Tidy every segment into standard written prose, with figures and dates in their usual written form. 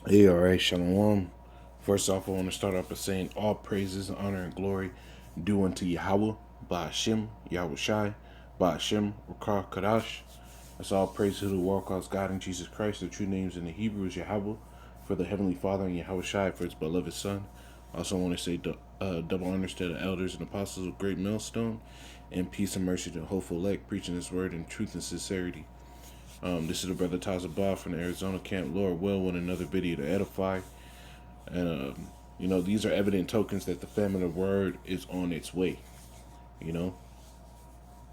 Hey, all right, Shalom. First off, I want to start off by saying all praises, honor, and glory due unto Yahweh, Ba'ashem, Yahweh Shai, Ba'ashem, Rakar Kadash. That's all praise to the world calls God and Jesus Christ. The true names in the Hebrew is Yahweh for the Heavenly Father and Yahweh Shai for his beloved Son. I also want to say double honors to the elders and apostles of Great Millstone, and peace and mercy to the hopeful elect, preaching His word in truth and sincerity. This is the brother Tazabah from the Arizona camp. Lord will with another video to edify. And, these are evident tokens that the famine of word is on its way. You know,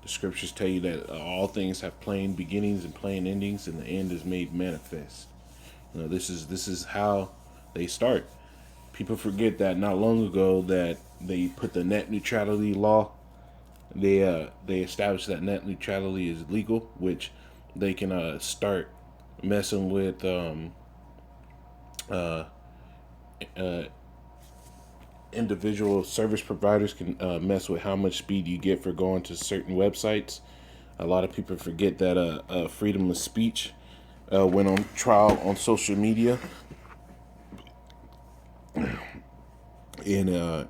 the scriptures tell you that all things have plain beginnings and plain endings, and the end is made manifest. This is how they start. People forget that not long ago that they put the net neutrality law. They established that net neutrality is legal, which they can start messing with uh, individual service providers can mess with how much speed you get for going to certain websites. A lot of people forget that freedom of speech went on trial on social media, and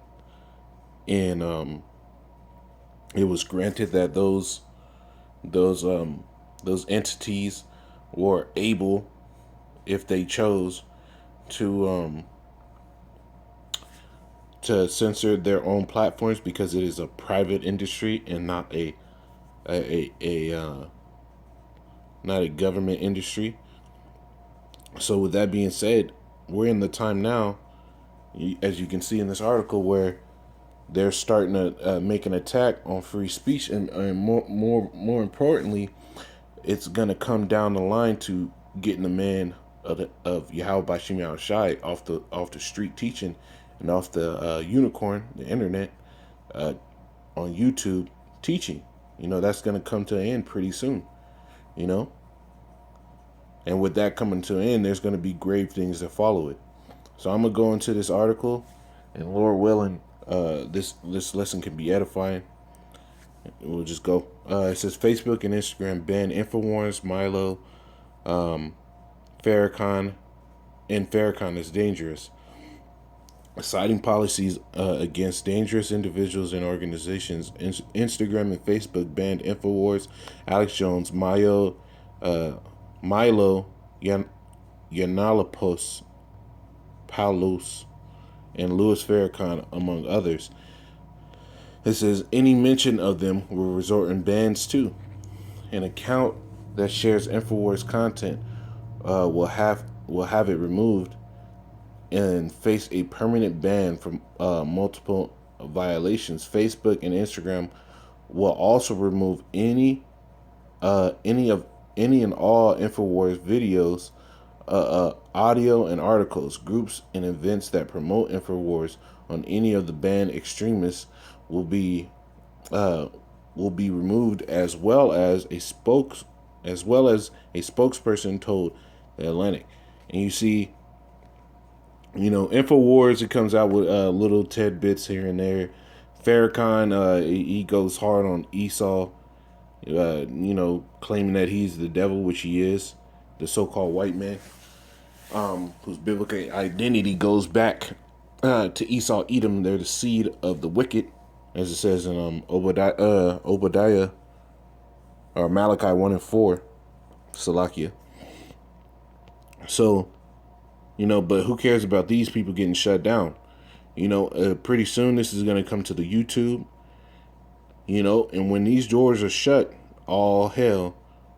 it was granted that those those entities were able, if they chose, to censor their own platforms because it is a private industry and not a not a government industry. So with that being said, we're in the time now, as you can see in this article, where they're starting to make an attack on free speech, and more importantly, it's gonna come down the line to getting the man of Yahweh Bashim Yahweh Shai off the street teaching and off the unicorn, the internet, uh, on YouTube teaching. That's gonna come to an end pretty soon. You know, and with that coming to an end, there's gonna be grave things that follow it. So I'm gonna go into this article, and Lord willing, this lesson can be edifying. We'll just go. It says Facebook and Instagram ban Infowars, Milo, Farrakhan, and Farrakhan is dangerous. Citing policies against dangerous individuals and organizations, Instagram and Facebook banned Infowars, Alex Jones, Milo Yiannopoulos, Paulus, and Louis Farrakhan, among others. It says any mention of them will result in bans too. An account that shares Infowars content will have it removed and face a permanent ban from multiple violations. Facebook and Instagram will also remove any and all Infowars videos, audio and articles, groups and events that promote Infowars on any of the banned extremists will be uh, will be removed, as well as a spokesperson told the Atlantic. And you see, Infowars, it comes out with little tidbits here and there. Farrakhan, he goes hard on Esau, claiming that he's the devil, which he is, the so-called white man, whose biblical identity goes back to Esau, Edom. They're the seed of the wicked, as it says in Obadiah or Malachi 1:4, Salakia. So, but who cares about these people getting shut down? Pretty soon this is going to come to the YouTube, and when these doors are shut, all hell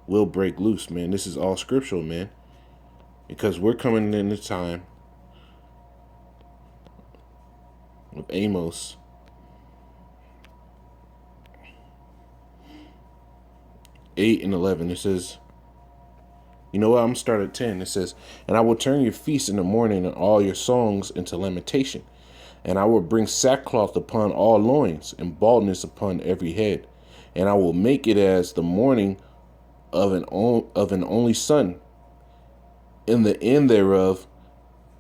will break loose, man. This is all scriptural, man, because we're coming in the time of Amos 8 and 11. It says, you know what? I'm going to start at 10. It says, and I will turn your feasts in the morning and all your songs into lamentation. And I will bring sackcloth upon all loins and baldness upon every head. And I will make it as the morning of an only son, in the end thereof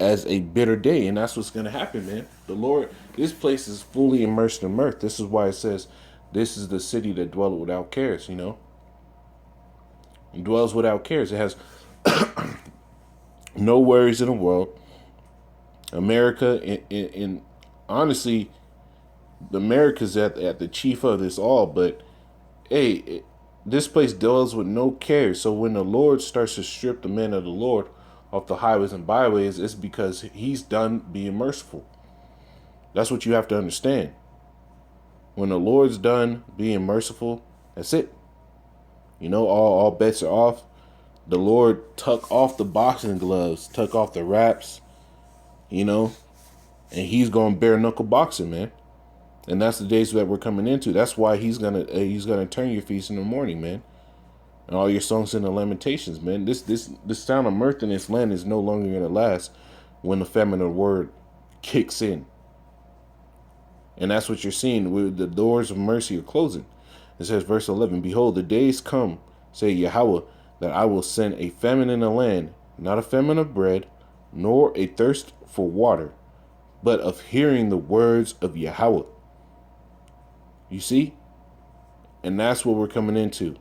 as a bitter day. And that's what's going to happen, man. The Lord, this place is fully immersed in mirth. This is why it says, this is the city that dwelleth without cares, It dwells without cares. It has No worries in the world. America, and honestly, America's at the chief of this all. But hey, this place deals with no care. So when the Lord starts to strip the men of the Lord off the highways and byways, it's because He's done being merciful. That's what you have to understand. When the Lord's done being merciful, that's it. All bets are off. The Lord tuck off the boxing gloves, tuck off the wraps, you know, and He's going bare knuckle boxing, man. And that's the days that we're coming into. That's why he's gonna turn your feast in the morning, man, and all your songs in the lamentations, man. This sound of mirth in this land is no longer gonna last when the famine of the word kicks in, and that's what you're seeing. Where the doors of mercy are closing. It says, verse 11: Behold, the days come, say Yahweh, that I will send a famine in the land, not a famine of bread, nor a thirst for water, but of hearing the words of Yahweh. You see? And that's what we're coming into.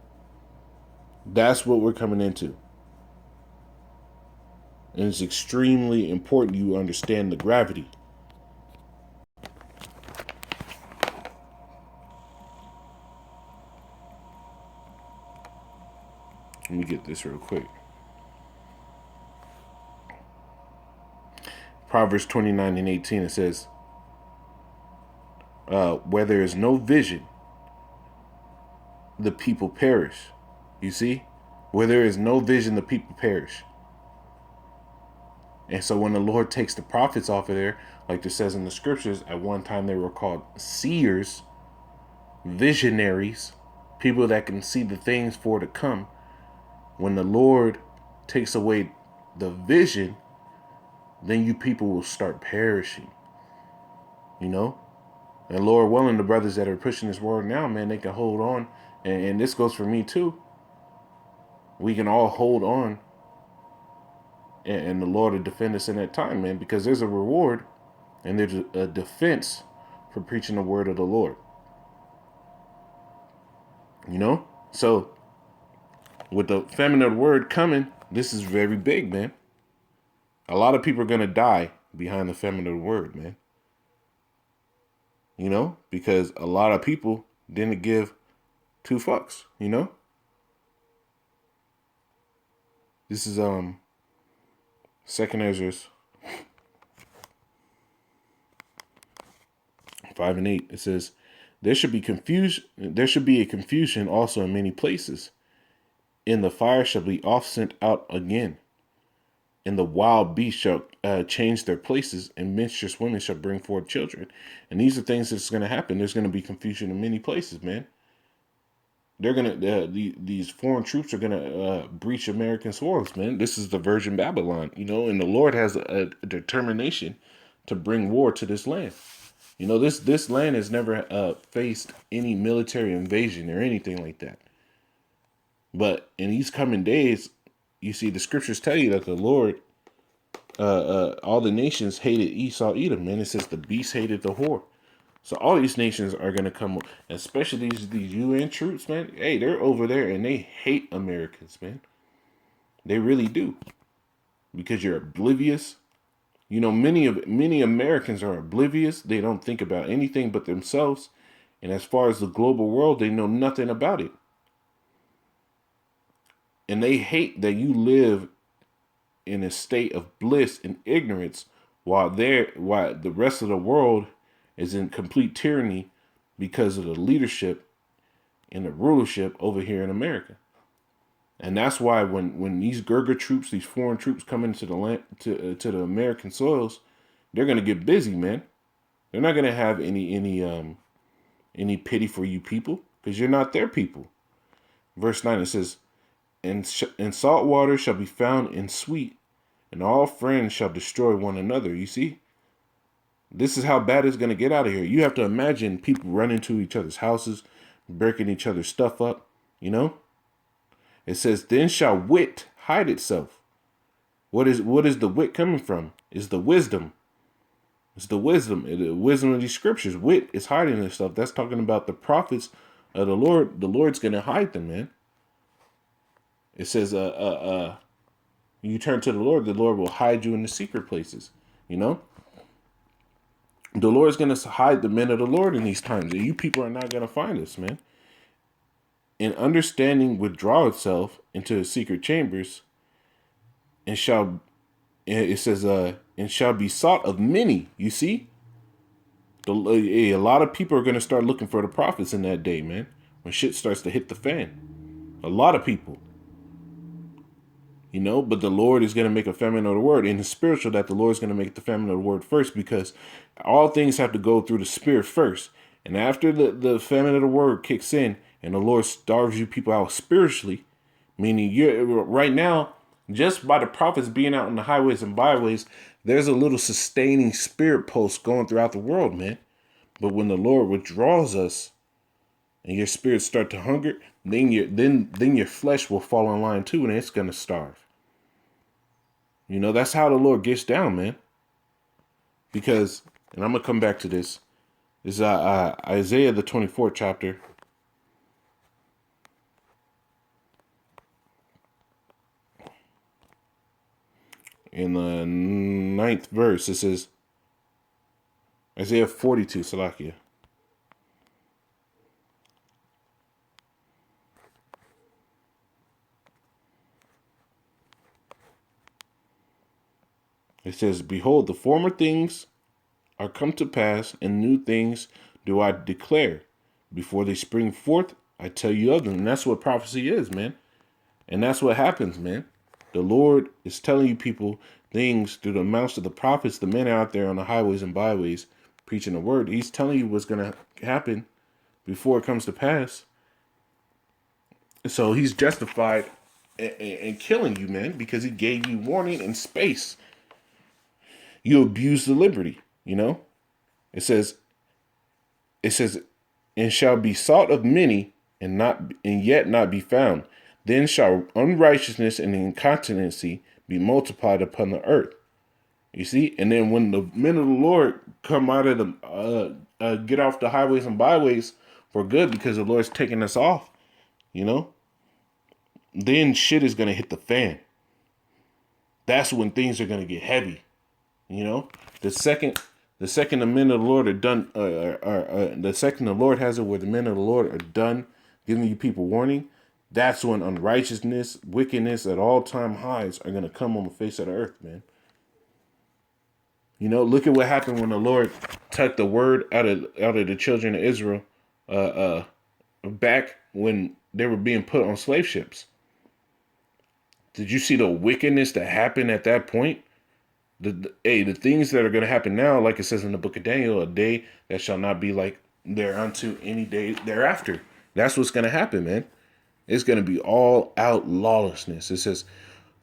That's what we're coming into. And it's extremely important you understand the gravity. Let me get this real quick. Proverbs 29 and 18, it says, where there is no vision, the people perish. You see? Where there is no vision, the people perish. And so when the Lord takes the prophets off of there, like it says in the scriptures, at one time they were called seers, visionaries, people that can see the things for to come. When the Lord takes away the vision, then you people will start perishing. And Lord willing, the brothers that are pushing this word now, man, they can hold on. And this goes for me too. We can all hold on. And the Lord will defend us in that time, man, because there's a reward and there's a defense for preaching the word of the Lord. So with the famine of the word coming, this is very big, man. A lot of people are going to die behind the famine of the word, man. Because a lot of people didn't give two fucks, This is Second Ezra 5 and 8. It says, there should be a confusion also in many places. And the fire shall be oft sent out again. And the wild beasts shall change their places, and menstruous women shall bring forth children. And these are things that's going to happen. There's going to be confusion in many places, man. They're gonna these foreign troops are gonna breach American soils, man. This is the Virgin Babylon, and the Lord has a determination to bring war to this land. This land has never faced any military invasion or anything like that. But in these coming days, you see the scriptures tell you that the Lord, all the nations hated Esau, Edom, man. It says the beast hated the whore. So all these nations are going to come, especially these UN troops, man. Hey, they're over there and they hate Americans, man. They really do. Because you're oblivious. Many Americans are oblivious. They don't think about anything but themselves. And as far as the global world, they know nothing about it. And they hate that you live in a state of bliss and ignorance while the rest of the world is in complete tyranny because of the leadership and the rulership over here in America. And that's why when these Gurga troops, these foreign troops come into the land to the American soils, they're gonna get busy, man. They're not gonna have any pity for you people because you're not their people. Verse 9, it says, and salt water shall be found in sweet, and all friends shall destroy one another. You see? This is how bad it's going to get out of here. You have to imagine people running to each other's houses, breaking each other's stuff up, It says, then shall wit hide itself. What is the wit coming from? It's the wisdom. It's the wisdom. The wisdom of these scriptures. Wit is hiding this stuff. That's talking about the prophets of the Lord. The Lord's going to hide them, man. It says, You turn to the Lord will hide you in the secret places. You know, the Lord's going to hide the men of the Lord in these times. And you people are not going to find us, man. And understanding withdraw itself into the secret chambers and shall, it says, and shall be sought of many. You see, a lot of people are going to start looking for the prophets in that day, man. When shit starts to hit the fan, a lot of people, but the Lord is going to make a famine of the word. In the spiritual, that the Lord is going to make the famine of the word first, because all things have to go through the spirit first. And after the famine of the word kicks in and the Lord starves you people out spiritually, meaning you're right now, just by the prophets being out in the highways and byways, there's a little sustaining spirit pulse going throughout the world, man. But when the Lord withdraws us and your spirits start to hunger, then your flesh will fall in line too, and it's gonna starve. That's how the Lord gets down, man. Because, and I'm gonna come back to this, is Isaiah the 24th chapter. In the 9th verse, it says, Isaiah 42, Salakia. It says, behold, the former things are come to pass, and new things do I declare. Before they spring forth, I tell you of them. And that's what prophecy is, man. And that's what happens, man. The Lord is telling you people things through the mouths of the prophets, the men out there on the highways and byways preaching the word. He's telling you what's going to happen before it comes to pass. So he's justified in killing you, man, because he gave you warning and space. You abuse the liberty, It says, and shall be sought of many, and yet not be found. Then shall unrighteousness and incontinency be multiplied upon the earth. You see, and then when the men of the Lord come out of the get off the highways and byways for good, because the Lord's taking us off, then shit is gonna hit the fan. That's when things are gonna get heavy. The second the men of the Lord are done, the second the Lord has it where the men of the Lord are done giving you people warning, that's when unrighteousness, wickedness at all-time highs are going to come on the face of the earth, man. Look at what happened when the Lord took the word out of the children of Israel back when they were being put on slave ships. Did you see the wickedness that happened at that point? The things that are going to happen now, like it says in the book of Daniel, a day that shall not be like thereunto any day thereafter. That's what's going to happen, man. It's going to be all out lawlessness. It says,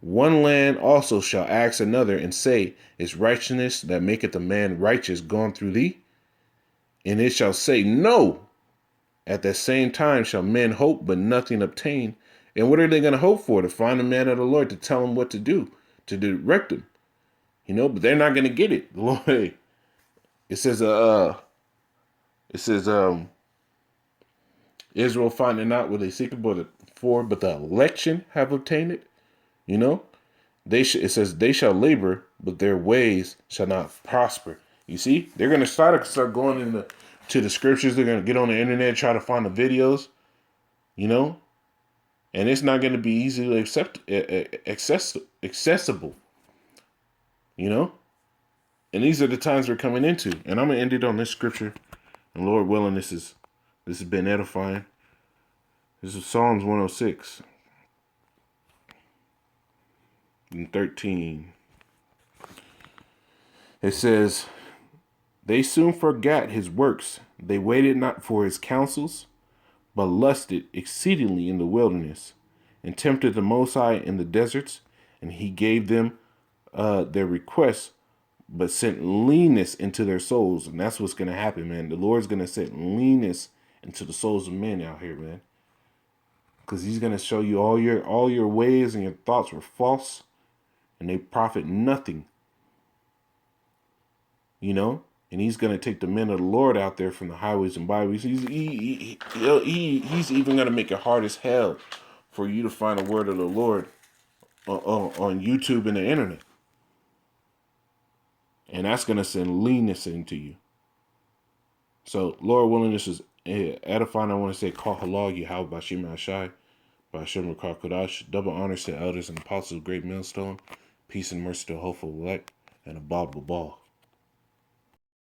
one land also shall ask another and say, is righteousness that maketh a man righteous gone through thee? And it shall say, no. At the same time shall men hope, but nothing obtain. And what are they going to hope for? To find a man of the Lord to tell them what to do, to direct them. But they're not going to get it. The Lord, it says, Israel finding not what they seek for, but the election have obtained it. It says they shall labor, but their ways shall not prosper. You see, they're going to start going to the scriptures. They're going to get on the internet, try to find the videos, and it's not going to be easily accessible. And these are the times we're coming into. And I'm gonna end it on this scripture. And Lord willing, this has been edifying. This is Psalms 106 and 13. It says, they soon forgot his works. They waited not for his counsels, but lusted exceedingly in the wilderness, and tempted the Most High in the deserts, and he gave them their requests, but sent leanness into their souls. And that's what's going to happen, man. The Lord's going to set leanness into the souls of men out here, man. Because he's going to show you all your ways and your thoughts were false, and they profit nothing. And he's going to take the men of the Lord out there from the highways and byways. He's even going to make it hard as hell for you to find a word of the Lord on YouTube and the internet. And that's going to send leanness into you. So, Lord willing, this is edifying. I want to say, call halal, Yahweh Bashim Ashai, Bashim Rakar Kodash. Double honors to elders and apostles of Great Millstone. Peace and mercy to hopeful elect and a Bob Ball.